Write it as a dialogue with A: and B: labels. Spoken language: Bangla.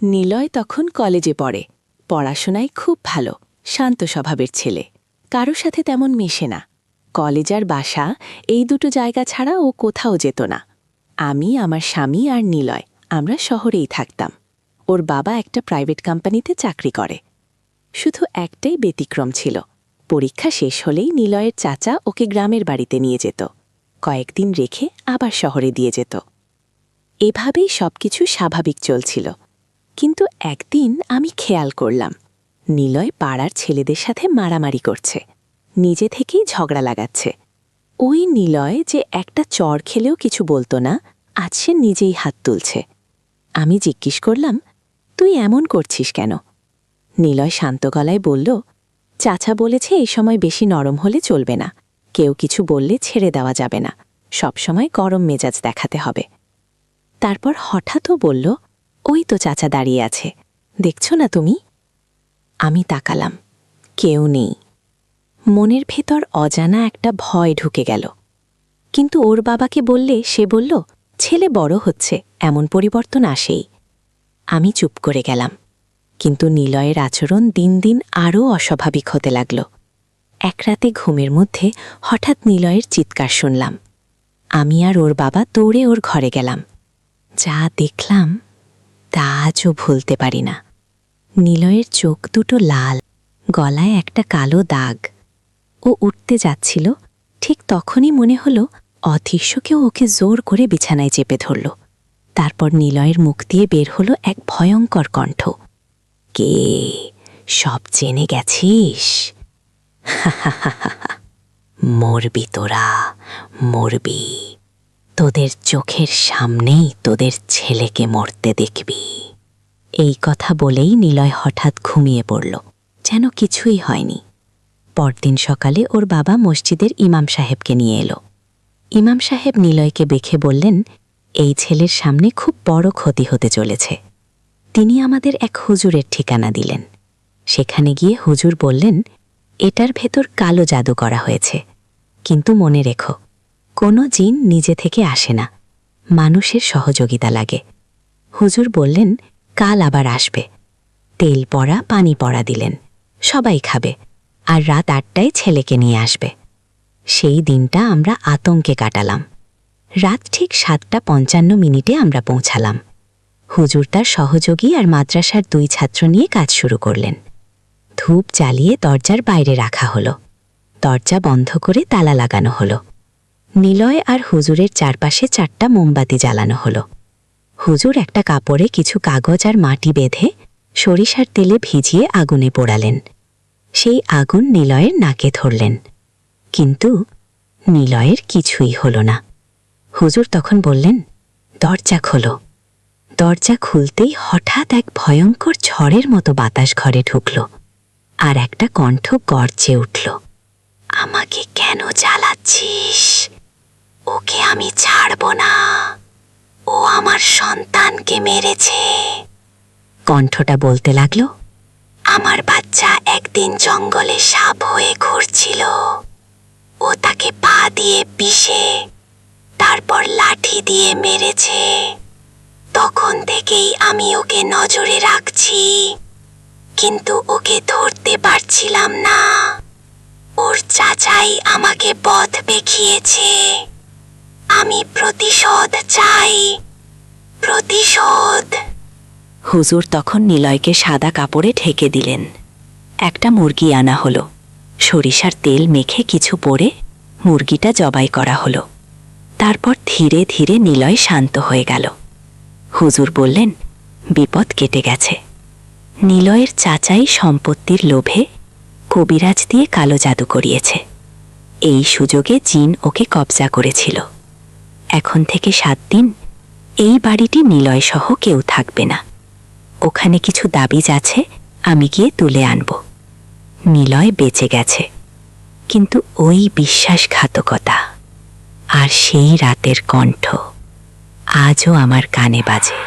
A: নিলয় তখন কলেজে পড়ে। পড়াশোনায় খুব ভালো, শান্ত স্বভাবের ছেলে, কারো সাথে তেমন মেশে না। কলেজ আর বাসা এই দুটো জায়গা ছাড়া ও কোথাও যেত না। আমি, আমার স্বামী আর নিলয় আমরা শহরেই থাকতাম। ওর বাবা একটা প্রাইভেট কোম্পানিতে চাকরি করে। শুধু একটাই ব্যতিক্রম ছিল, পরীক্ষা শেষ হলেই নিলয়ের চাচা ওকে গ্রামের বাড়িতে নিয়ে যেত, কয়েকদিন রেখে আবার শহরে দিয়ে যেত। এভাবেই সবকিছু স্বাভাবিক চলছিল। কিন্তু একদিন আমি খেয়াল করলাম নিলয় পাড়ার ছেলেদের সাথে মারামারি করছে, নিজে থেকেই ঝগড়া লাগাচ্ছে। ওই নিলয় যে একটা চড় খেলেও কিছু বলতো না, আজ সে নিজেই হাত তুলছে। আমি জিজ্ঞেস করলাম, তুই এমন করছিস কেন? নিলয় শান্ত গলায় বলল, চাচা বলেছে এই সময় বেশি নরম হলে চলবে না, কেউ কিছু বললে ছেড়ে দেওয়া যাবে না, সবসময় গরম মেজাজ দেখাতে হবে। তারপর হঠাৎও বলল, ওই তো চাচা দাঁড়িয়ে আছে, দেখছ না তুমি? আমি তাকালাম, কেউ নেই। মনের ভেতর অজানা একটা ভয় ঢুকে গেল। কিন্তু ওর বাবাকে বললে সে বলল, ছেলে বড় হচ্ছে, এমন পরিবর্তন আসেই। আমি চুপ করে গেলাম। কিন্তু নিলয়ের আচরণ দিন দিন আরও অস্বাভাবিক হতে লাগল। এক রাতে ঘুমের মধ্যে হঠাৎ নিলয়ের চিৎকার শুনলাম। আমি আর ওর বাবা দৌড়ে ওর ঘরে গেলাম। যা দেখলাম তা আজও ভুলতে পারি না। নিলয়ের চোখ দুটো লাল, গলায় একটা কালো দাগ। ও উঠতে যাচ্ছিল, ঠিক তখনই মনে হলো অদৃশ্য কেউ ওকে জোর করে বিছানায় চেপে ধরল। তারপর নিলয়ের মুখ দিয়ে বের হলো এক ভয়ঙ্কর কণ্ঠ, কে সব জেনে গেছিস? মরবি তোরা, মরবি। তোদের চোখের সামনেই তোদের ছেলেকে মরতে দেখবি। এই কথা বলেই নিলয় হঠাৎ ঘুমিয়ে পড়ল, যেন কিছুই হয়নি। পরদিন সকালে ওর বাবা মসজিদের ইমাম সাহেবকে নিয়ে এলো। ইমাম সাহেব নিলয়কে দেখে বললেন, এই ছেলের সামনে খুব বড় ক্ষতি হতে চলেছে। তিনি আমাদের এক হুজুরের ঠিকানা দিলেন। সেখানে গিয়ে হুজুর বললেন, এটার ভেতর কালো জাদু করা হয়েছে, কিন্তু মনে রেখো, কোনো জিন নিজে থেকে আসে না, মানুষের সহযোগিতা লাগে। হুজুর বললেন, কাল আবার আসবে। তেল পড়া পানি পড়া দিলেন, সবাই খাবে, আর রাত 8টায় ছেলেকে নিয়ে আসবে। সেই দিনটা আমরা আতঙ্কে কাটালাম। রাত ঠিক 7:55 আমরা পৌঁছালাম। হুজুর তার সহযোগী আর মাদ্রাসার 2 ছাত্র নিয়ে কাজ শুরু করলেন। ধূপ জ্বালিয়ে দরজার বাইরে রাখা হলো, দরজা বন্ধ করে তালা লাগানো হলো। নিলয় আর হুজুরের চারপাশে 4টা মোমবাতি জ্বালানো হলো। হুজুর একটা কাপড়ে কিছু কাগজ আর মাটি বেঁধে সরিষার তেলে ভিজিয়ে আগুনে পোড়ালেন। সেই আগুন নিলয়ের নাকে ধরলেন, কিন্তু নিলয়ের কিছুই হলো না। হুজুর তখন বললেন, দরজা খোলো। দরজা খুলতেই হঠাৎ এক ভয়ঙ্কর ঝড়ের মতো বাতাস ঘরে ঢুকল, আর একটা কণ্ঠ গর্জে উঠল, আমাকে কেন জ্বালাচ্ছিস? ওকে আমি ছাড়ব না, ও আমার সন্তানকে মেরেছে। কণ্ঠটা বলতে লাগলো, আমার বাচ্চা একদিন জঙ্গলে সাপ হয়ে ঘুরছিল, ও তাকে পা দিয়ে পিষে তারপর লাঠি দিয়ে মেরেছে। তখন থেকেই আমি ওকে নজরে রাখছি, কিন্তু ওকে ধরতে পারছিলাম না। ওর চাচাই আমাকে পথ দেখিয়েছে। আমি প্রতিশোধ চাই, প্রতিশোধ। হুজুর তখন নিলয়কে সাদা কাপড়ে ঢেকে দিলেন। একটা মুরগি আনা হলো, সরিষার তেল মেখে কিছু পরে মুরগিটা জবাই করা হলো। তারপর ধীরে ধীরে নিলয় শান্ত হয়ে গেল। হুজুর বললেন, বিপদ কেটে গেছে। নিলয়ের চাচাই সম্পত্তির লোভে কবিরাজ দিয়ে কালো জাদু করিয়েছে। এই সুযোগে জিন ওকে কবজা করেছিল। এখন থেকে 7 দিন এই বাড়িটি নিলয় সহ কেউ থাকবে না। ওখানে কিছু দাবিজ আছে, আমি গিয়ে তুলে আনব। নিলয় বেঁচে গেছে, কিন্তু ওই বিশ্বাসঘাতকতা আর সেই রাতের কণ্ঠ আজও আমার কানে বাজে।